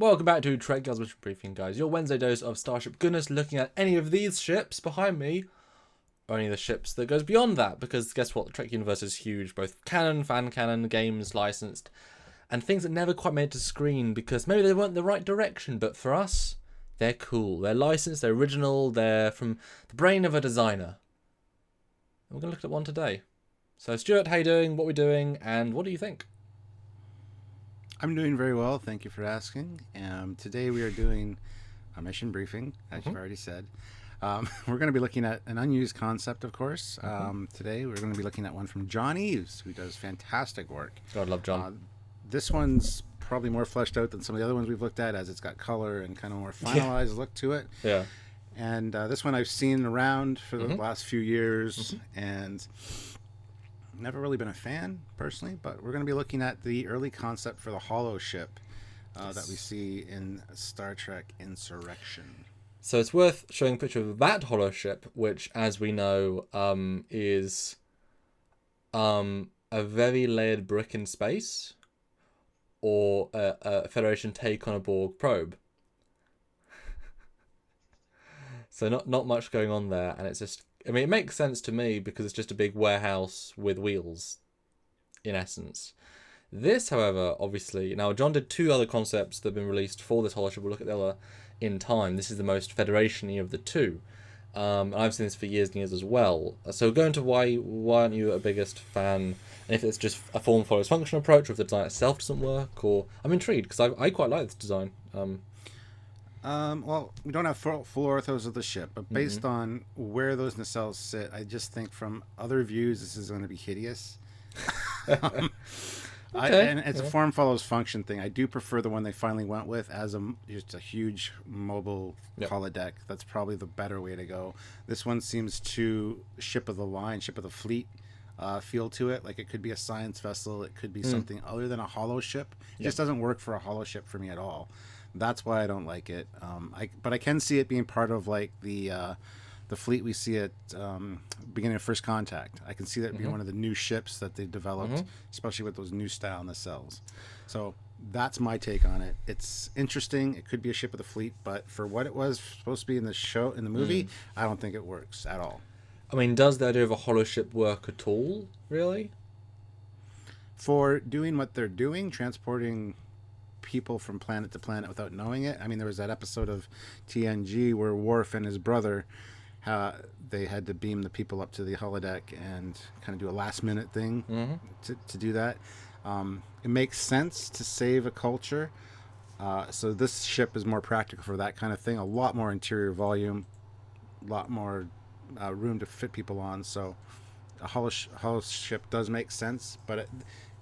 Welcome back to Trekyards Mission Briefing, guys. Your Wednesday dose of Starship goodness, looking at any of these ships behind me, or any of the ships that goes beyond that, because guess what? The Trek universe is huge, both canon, fan canon, games, licensed, and things that never quite made it to screen because maybe they weren't the right direction, but for us, they're cool. They're licensed, they're original, they're from the brain of a designer. And we're going to look at one today. So Stuart, how you doing? What are we doing? And what do you think? I'm doing very well, thank you for asking. Today we are doing a mission briefing, as you've already said. We're going to be looking at an unused concept, of course. Today we're going to be looking at one from John Eves, who does fantastic work. God, love John. This one's probably more fleshed out than some of the other ones we've looked at, as it's got color and kind of more finalized look to it. Yeah. And this one I've seen around for the last few years, and never really been a fan personally, but we're going to be looking at the early concept for the Holoship that we see in Star Trek Insurrection. So it's worth showing a picture of that Holoship, which, as we know, is a very layered brick in space, or a Federation take on a Borg probe. So not much going on there, and it's just, I mean, it makes sense to me because it's just a big warehouse with wheels, in essence. This, however, obviously, now John did two other concepts that have been released for this Holoship. We'll look at the other in time. This is the most Federation-y of the two. I've seen this for years and years as well. So go into why aren't you a biggest fan? And if it's just a form follows function approach, or if the design itself doesn't work, or I'm intrigued because I quite like this design. Well, we don't have full orthos of the ship, but based on where those nacelles sit, I just think from other views this is going to be hideous. And it's a form follows function thing. I do prefer the one they finally went with as just a huge mobile holodeck. That's probably the better way to go. This one seems too ship of the line, ship of the fleet feel to it. Like it could be a science vessel. It could be something other than a holoship. It just doesn't work for a holoship for me at all. That's why I don't like it. But I can see it being part of like the fleet we see at beginning of First Contact. I can see that being one of the new ships that they developed, especially with those new style nacelles. So that's my take on it. It's interesting. It could be a ship of the fleet, but for what it was supposed to be in the movie, I don't think it works at all. I mean, does the idea of a holoship work at all, really? For doing what they're doing, transporting people from planet to planet without knowing it. I mean, there was that episode of TNG where Worf and his brother, they had to beam the people up to the holodeck and kind of do a last minute thing to do that. It makes sense to save a culture. So this ship is more practical for that kind of thing. A lot more interior volume, a lot more room to fit people on. So a holoship does make sense, but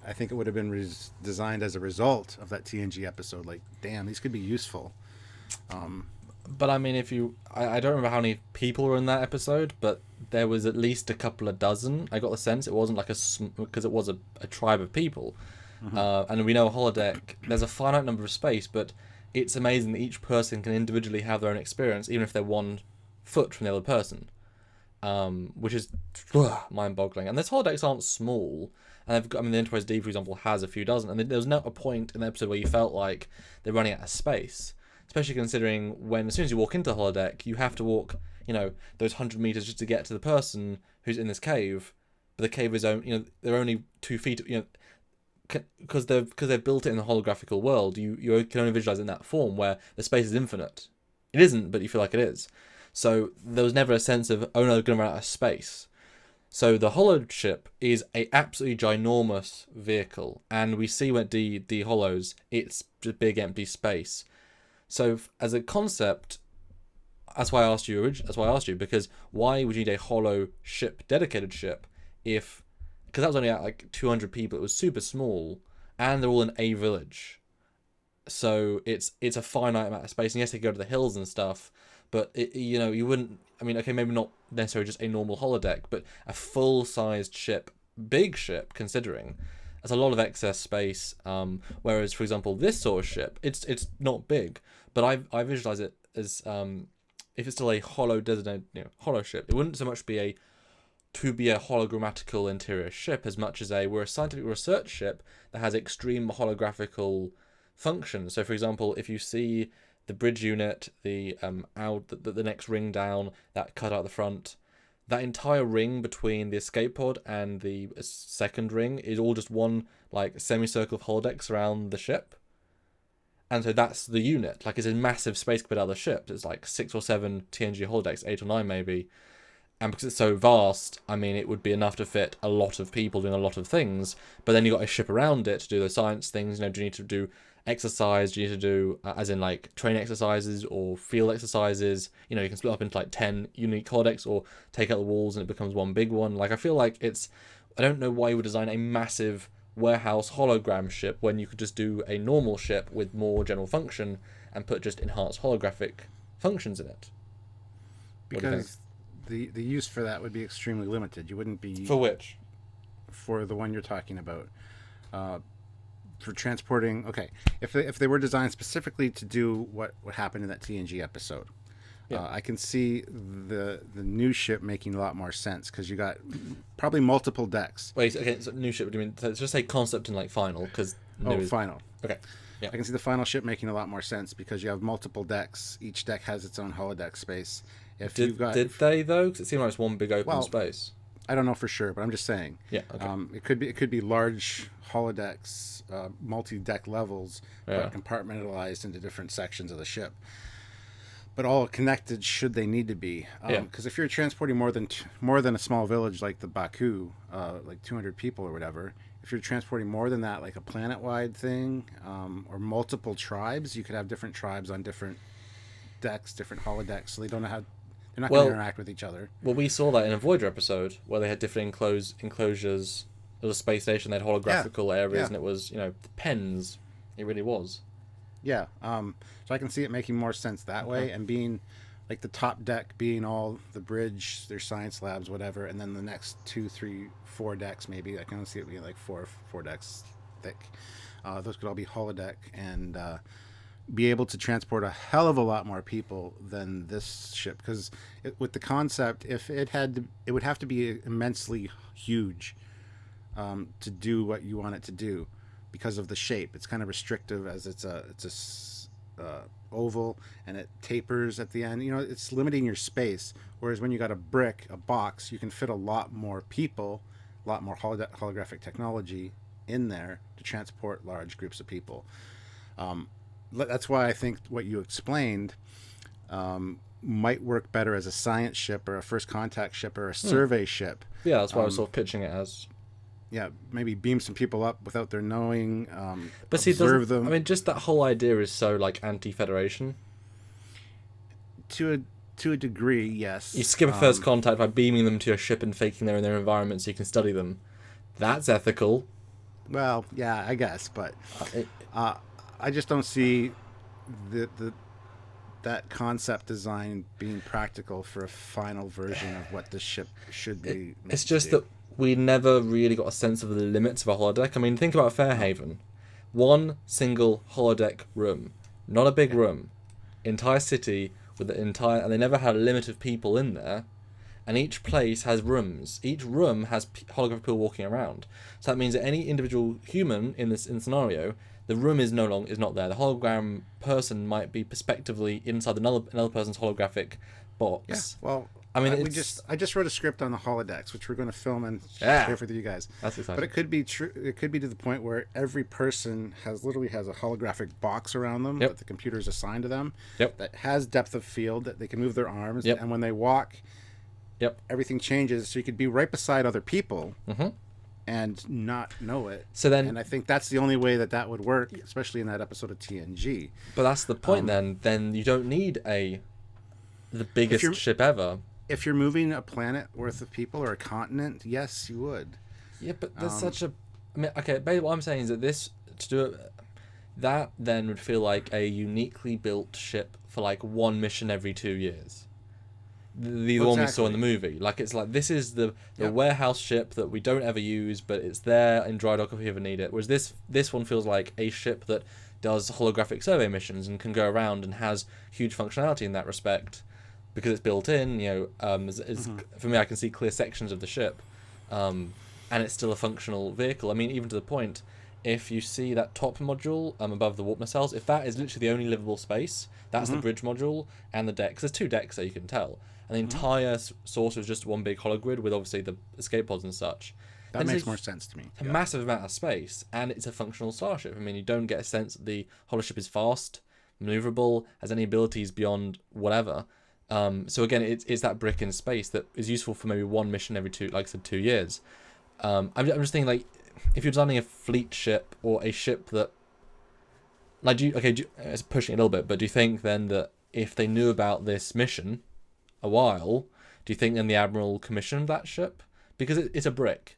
I think it would have been designed as a result of that TNG episode. Like, damn, these could be useful. But I mean, I don't remember how many people were in that episode, but there was at least a couple of dozen. I got the sense it wasn't like because it was a tribe of people. And we know a holodeck, there's a finite number of space, but it's amazing that each person can individually have their own experience, even if they're 1 foot from the other person. Which is mind-boggling. And these holodecks aren't small. And the Enterprise D, for example, has a few dozen. And there was not a point in the episode where you felt like they're running out of space. Especially considering as soon as you walk into the holodeck, you have to walk, those 100 meters just to get to the person who's in this cave. But the cave is only, they're only 2 feet, because they've built it in the holographical world. You can only visualize it in that form where the space is infinite. It isn't, but you feel like it is. So there was never a sense of, oh no, they're going to run out of space. So the Holoship is a absolutely ginormous vehicle, and we see when D hollows, it's just big empty space. So as a concept, that's why I asked you, because why would you need a Holoship, dedicated ship, because that was only at like 200 people, it was super small, and they're all in a village. So it's a finite amount of space, and yes, they go to the hills and stuff, but you wouldn't. I mean, okay, maybe not necessarily just a normal holodeck, but a full-sized ship, big ship, considering there's a lot of excess space. Whereas, for example, this sort of ship, it's not big, but I visualize it as if it's still a designated holoship, it wouldn't so much be a hologrammatical interior ship as much as we're a scientific research ship that has extreme holographical functions. So, for example, if you see the bridge unit, the next ring down, that cut out the front, that entire ring between the escape pod and the second ring is all just one like semicircle of holodecks around the ship. And so that's the unit. Like, it's a massive space compared to other ships. It's like 6 or 7 TNG holodecks, 8 or 9 maybe. And because it's so vast, I mean, it would be enough to fit a lot of people doing a lot of things. But then you got a ship around it to do the science things. You know, do you need to do exercise? Do you need to do, as in like training exercises or field exercises? You know, you can split up into like 10 unique holodecks or take out the walls and it becomes one big one. Like, I feel like I don't know why you would design a massive warehouse hologram ship when you could just do a normal ship with more general function and put just enhanced holographic functions in it. Because the use for that would be extremely limited. You wouldn't be... For which? For the one you're talking about. For transporting... Okay, if they were designed specifically to do what happened in that TNG episode, yeah. I can see the new ship making a lot more sense, because you got probably multiple decks. Wait, okay, so new ship, what do you mean? So just say concept and like final, because... Final. Okay. Yeah. I can see the final ship making a lot more sense, because you have multiple decks. Each deck has its own holodeck space. Did they though? Because it seemed like it's one big open space. I don't know for sure, but I'm just saying. Yeah. Okay. It could be large holodecks, multi-deck levels, but compartmentalized into different sections of the ship. But all connected should they need to be. Because if you're transporting more than a small village like the Baku, like 200 people or whatever, if you're transporting more than that, like a planet-wide thing, or multiple tribes, you could have different tribes on different decks, different holodecks, so they don't know how. They're not going to interact with each other. Well, we saw that in a Voyager episode where they had different enclosures. It was a space station. They had holographical areas, and it was, pens. It really was. Yeah. So I can see it making more sense that way, and being like the top deck being all the bridge, their science labs, whatever, and then the next 2, 3, 4 decks maybe. I can see it being like four decks thick. Those could all be holodeck and be able to transport a hell of a lot more people than this ship, because with the concept, if it would have to be immensely huge to do what you want it to do, because of the shape. It's kind of restrictive, as it's a oval, and it tapers at the end. It's limiting your space, whereas when you got a box, you can fit a lot more people, a lot more holographic technology in there to transport large groups of people. That's why I think what you explained might work better as a science ship or a first contact ship or a survey ship. Yeah, that's why I was sort of pitching it as. Yeah, maybe beam some people up without their knowing. But see, observe them. I mean, just that whole idea is so like anti-Federation. To a degree, yes. You skip a first contact by beaming them to your ship and faking they're in their environment so you can study them. That's ethical. Well, yeah, I guess, but I just don't see that concept design being practical for a final version of what this ship should be. It's just that we never really got a sense of the limits of a holodeck. I mean, think about Fairhaven. One single holodeck room. Not a big room. Entire city with and they never had a limit of people in there. And each place has rooms. Each room has holographic people walking around. So that means that any individual human in this scenario, the room is not there. The hologram person might be prospectively inside another person's holographic box. Yeah, well, I mean, I just wrote a script on the holodecks, which we're going to film and share with you guys. That's exciting. But it could be true. It could be to the point where every person literally has a holographic box around them that the computer is assigned to them. That has depth of field, that they can move their arms, and when they walk, everything changes. So you could be right beside other people. And not know it. And I think that's the only way that would work, especially in that episode of TNG. But that's the point. Then you don't need the biggest ship ever. If you're moving a planet worth of people or a continent, yes, you would. Yeah, but there's such a. I mean, okay. Basically, what I'm saying is that that then would feel like a uniquely built ship for like one mission every 2 years. The one we saw in the movie. Like, it's like, this is the warehouse ship that we don't ever use, but it's there in Drydock if we ever need it. Whereas this one feels like a ship that does holographic survey missions and can go around and has huge functionality in that respect, because it's built in. For me, I can see clear sections of the ship, and it's still a functional vehicle. I mean, even to the point, if you see that top module above the warp nacelles, if that is literally the only livable space, that's the bridge module and the deck. 'Cause there's 2 decks there, you can tell. And the entire saucer is just one big hologrid with obviously the escape pods and such. That makes more sense to me. A massive amount of space, and it's a functional starship. I mean, you don't get a sense that the holoship is fast, maneuverable, has any abilities beyond whatever. So again, it's that brick in space that is useful for maybe one mission every 2 years. I'm just thinking, like, if you're designing a fleet ship or a ship that, like, it's pushing it a little bit, but do you think then that if they knew about this mission a while, do you think then the Admiral commissioned that ship? Because it's a brick.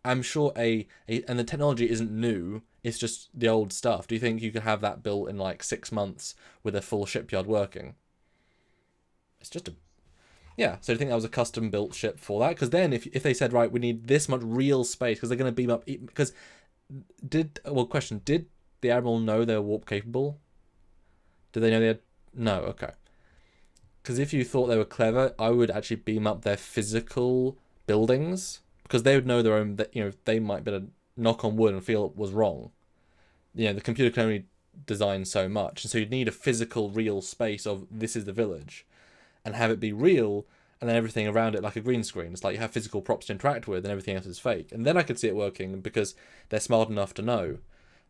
I'm sure and the technology isn't new, it's just the old stuff. Do you think you could have that built in like 6 months with a full shipyard working? It's just yeah, so do you think that was a custom built ship for that? Because then if they said, right, we need this much real space, because they're going to beam up, because did the Admiral know they were warp capable? Did they know they had, no, okay. Because if you thought they were clever, I would actually beam up their physical buildings, because they would know their own, they might be able to knock on wood and feel it was wrong. The computer can only design so much, and so you'd need a physical, real space of this is the village, and have it be real, and then everything around it like a green screen. It's like you have physical props to interact with, and everything else is fake. And then I could see it working because they're smart enough to know.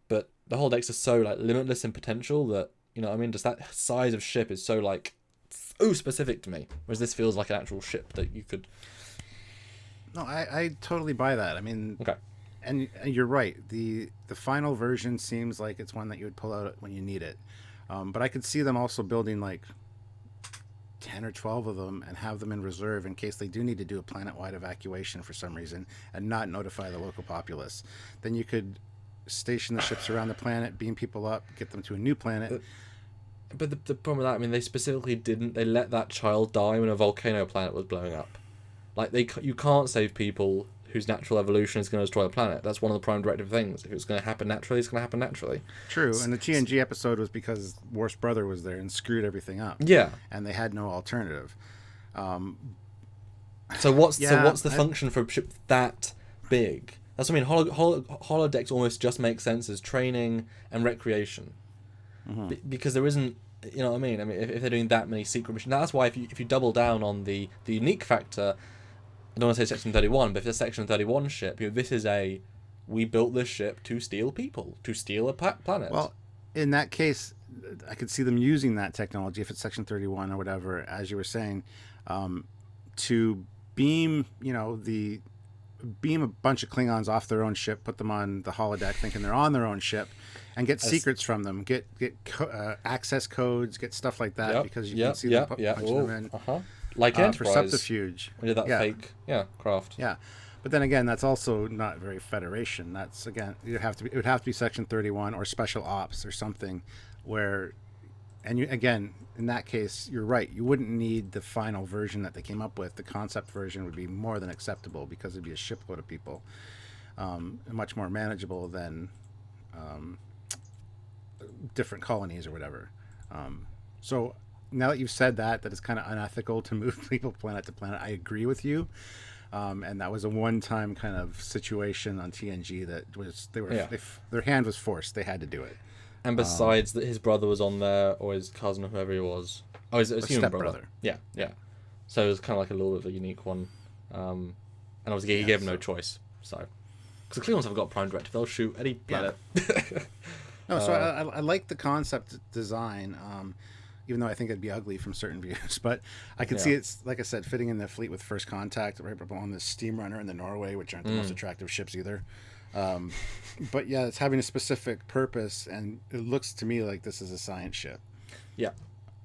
But the whole decks are so like limitless in potential that, just that size of ship is so like so specific to me. Whereas this feels like an actual ship that you could. No, I totally buy that. I mean, okay. And you're right. The final version seems like it's one that you would pull out when you need it. But I could see them also building like 10 or 12 of them and have them in reserve in case they do need to do a planet-wide evacuation for some reason and not notify the local populace. Then you could station the ships around the planet, beam people up, get them to a new planet. But the problem with that, I mean, they specifically didn't. They let that child die when a volcano planet was blowing up. Like, you can't save people whose natural evolution is going to destroy the planet. That's one of the prime directive things. If it's going to happen naturally, it's going to happen naturally. True, and the TNG episode was because Worf's brother was there and screwed everything up. Yeah. And they had no alternative. So what's the function for a ship that big? That's what I mean. Holodecks almost just make sense as training and recreation. Mm-hmm. Because there isn't, you know what I mean? I mean, if they're doing that many secret missions, that's why if you double down on the unique factor, I don't want to say Section 31, but if it's a Section 31 ship, this is we built this ship to steal people, to steal a planet. Well, in that case, I could see them using that technology, if it's Section 31 or whatever, as you were saying, to beam, beam a bunch of Klingons off their own ship, put them on the holodeck thinking they're on their own ship, and get secrets from them, get access codes, get stuff like that, because you can see them punching them in. Uh-huh. Like Enterprise. For Subterfuge. We did that fake craft. Yeah. But then again, that's also not very Federation. That's, again, it would have to be Section 31 or Special Ops or something where, again, in that case, you're right. You wouldn't need the final version that they came up with. The concept version would be more than acceptable because it'd be a shipload of people. Much more manageable than different colonies or whatever. So now that you've said that it's kind of unethical to move people planet to planet, I agree with you. And that was a one-time kind of situation on TNG that was their hand was forced. They had to do it. And besides that, his brother was on there, or his cousin, or whoever he was. Oh, his human brother. Yeah. So it was kind of like a little bit of a unique one. And obviously he gave him no choice. So, because the Klingons have got prime directive, they'll shoot any planet. No, so I like the concept design. Even though I think it'd be ugly from certain views, but I can see it's, like I said, fitting in the fleet with First Contact, right up on the Steamrunner and the Norway, which aren't the most attractive ships either. But yeah, it's having a specific purpose, and it looks to me like this is a science ship. Yeah.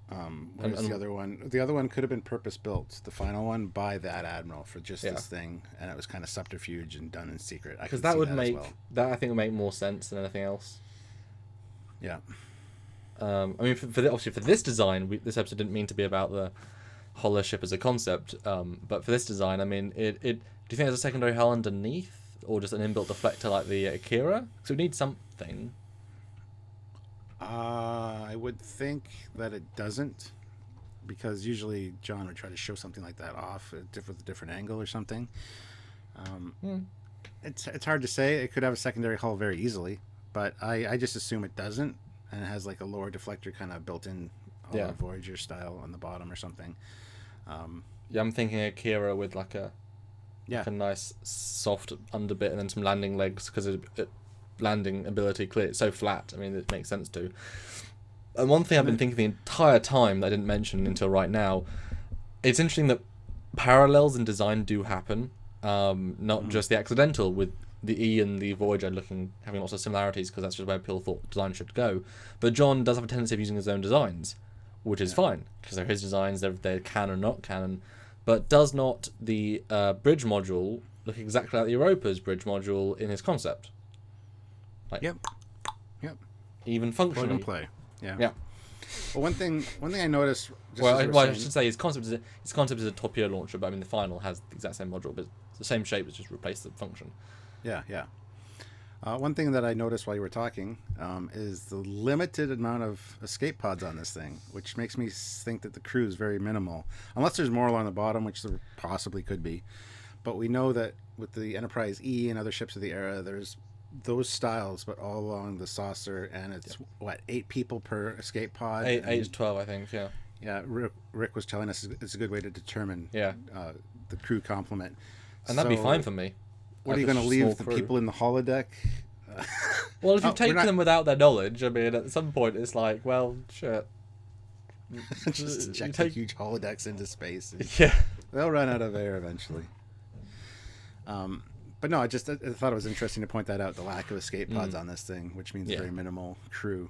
Whereas the other one? The other one could have been purpose built, the final one, by that admiral for just this thing, and it was kind of subterfuge and done in secret. Because that would make that I think would make more sense than anything else. Yeah. I mean, obviously for this design, this episode didn't mean to be about the Holoship as a concept, but for this design, I mean, do you think there's a secondary hull underneath, or just an inbuilt deflector like the Akira? So we need something. I would think that it doesn't, because usually John would try to show something like that off with a different angle or something. It's hard to say. It could have a secondary hull very easily, but I just assume it doesn't, and it has like a lower deflector kind of built in, Voyager style on the bottom or something. Yeah, I'm thinking Akira with like a nice soft underbit and then some landing legs, because it landing ability clear. It's so flat. I mean, it makes sense to. And one thing I've been thinking the entire time that I didn't mention until right now, it's interesting that parallels in design do happen. Not just the accidental with the E and the Voyager having lots of similarities, because that's just where people thought design should go. But John does have a tendency of using his own designs, which is fine, because they're his designs, they're canon, not canon. But does not the bridge module look exactly like the Europa's bridge module in his concept? Like, Yep. Even functionally. Plug and play. Yeah. Yeah. Well, one thing I noticed. I should say his concept is a torpedo launcher, but I mean the final has the exact same module, but it's the same shape. It's just replaced the function. Yeah. One thing that I noticed while you were talking is the limited amount of escape pods on this thing, which makes me think that the crew is very minimal, unless there's more along the bottom, which there possibly could be. But we know that with the Enterprise E and other ships of the era, there's those styles, but all along the saucer, and it's 8 people per escape pod. 8 to 12, I think. Yeah. Yeah. Rick was telling us it's a good way to determine the crew complement, and that'd be fine for me. What are you going to leave the people in the holodeck? Well, if you've taken them without their knowledge, I mean, at some point it's like, well, shit. Just eject huge holodecks into space. Yeah. They'll run out of air eventually. But no, I thought it was interesting to point that out, the lack of escape pods on this thing, which means very minimal crew.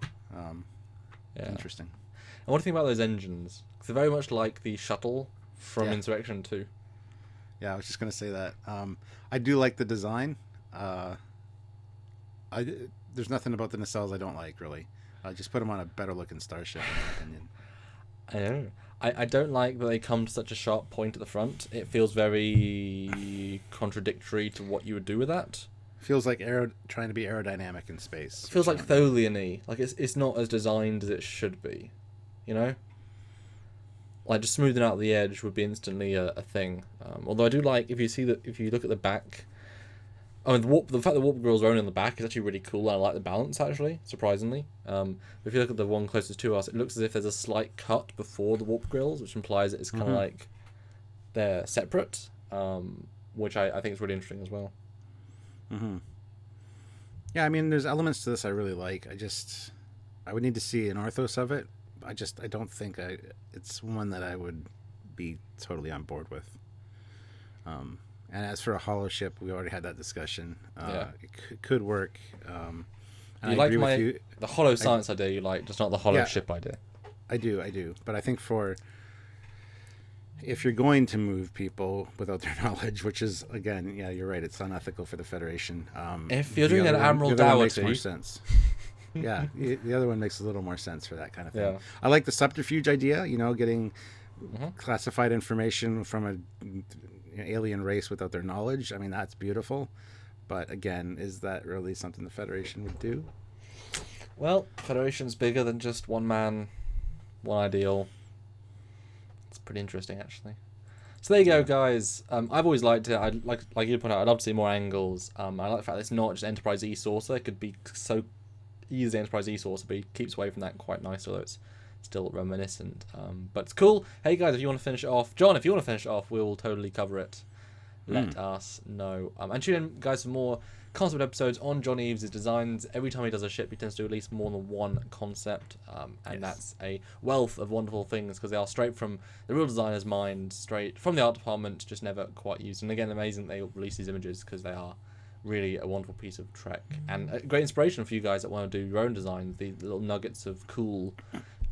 Interesting. And what do you think about those engines? 'Cause they're very much like the shuttle from Insurrection 2. Yeah, I was just going to say that. I do like the design. There's nothing about the nacelles I don't like, really. Just put them on a better looking starship, in my opinion. I know. I don't like that they come to such a sharp point at the front. It feels very contradictory to what you would do with that. Feels like trying to be aerodynamic in space. It feels like Tholian-y. Like it's not as designed as it should be. You know? Like just smoothing out the edge would be instantly a thing. Although I do like if you look at the back. I mean, the fact that warp grills are only on the back is actually really cool. I like the balance, actually, surprisingly. If you look at the one closest to us, it looks as if there's a slight cut before the warp grills, which implies that it's kind of like they're separate, which I think is really interesting as well. Mm-hmm. Yeah, I mean, there's elements to this I really like. I would need to see an orthos of it. I don't think it's one that I would be totally on board with. And as for a holoship, we already had that discussion. It could work. And you like the holo science idea, you like, just not the holoship idea. I do. But I think if you're going to move people without their knowledge, which is, again, you're right, it's unethical for the Federation. If you're doing an Admiral Dougherty... makes more sense. Yeah, the other one makes a little more sense for that kind of thing. Yeah. I like the subterfuge idea, getting classified information from an alien race without their knowledge. I mean, that's beautiful. But again, is that really something the Federation would do? Well, Federation's bigger than just one man, one ideal. It's pretty interesting, actually. So there you go, guys. I've always liked it. Like you point out, I'd love to see more angles. I like the fact that it's not just Enterprise E saucer. It could be so easily Enterprise E saucer, but he keeps away from that quite nicely, although it's still reminiscent. But it's cool. Hey guys, if you want to finish it off, John, if you want to finish it off, we'll totally cover it. Let us know. And tune in, guys, for more concept episodes on John Eves' designs. Every time he does a ship, he tends to do at least more than one concept, and that's a wealth of wonderful things, because they are straight from the real designer's mind, straight from the art department, just never quite used. And again, amazing that they release these images, because they are really a wonderful piece of Trek, and a great inspiration for you guys that want to do your own designs, the little nuggets of cool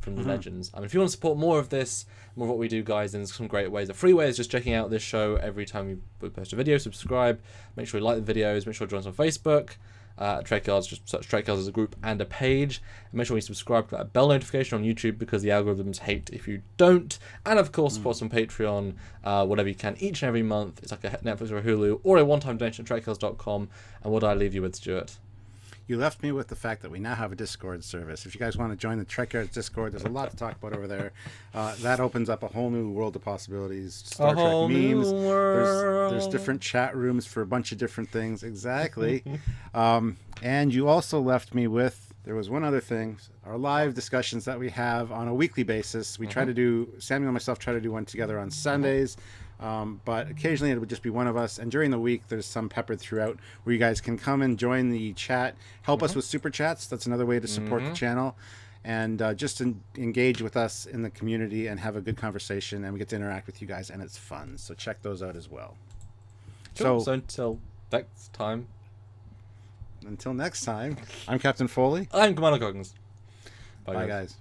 from the legends. If you want to support more of this, more of what we do, guys, then there's some great ways. The free way is just checking out this show every time we post a video. Subscribe, make sure you like the videos, make sure you join us on Facebook. Trekyards, just search Trekyards as a group and a page. And make sure you subscribe to that bell notification on YouTube, because the algorithms hate if you don't. And of course, support us on Patreon, whatever you can, each and every month. It's like a Netflix or a Hulu, or a one-time donation at trekyards.com. And what do I leave you with, Stuart? You left me with the fact that we now have a Discord service. If you guys want to join the Trekyards Discord, there's a lot to talk about over there. That opens up a whole new world of possibilities. Star Trek memes. There's different chat rooms for a bunch of different things. Exactly. And you also left me with, there was one other thing, our live discussions that we have on a weekly basis. We try to do, Samuel and myself try to do one together on Sundays. But occasionally it would just be one of us, and during the week there's some peppered throughout where you guys can come and join the chat, help us with super chats. That's another way to support the channel, and just engage with us in the community and have a good conversation, and we get to interact with you guys, and it's fun. So check those out as well. Cool. So until next time, I'm Captain Foley. I'm Commander Coggins. Bye guys.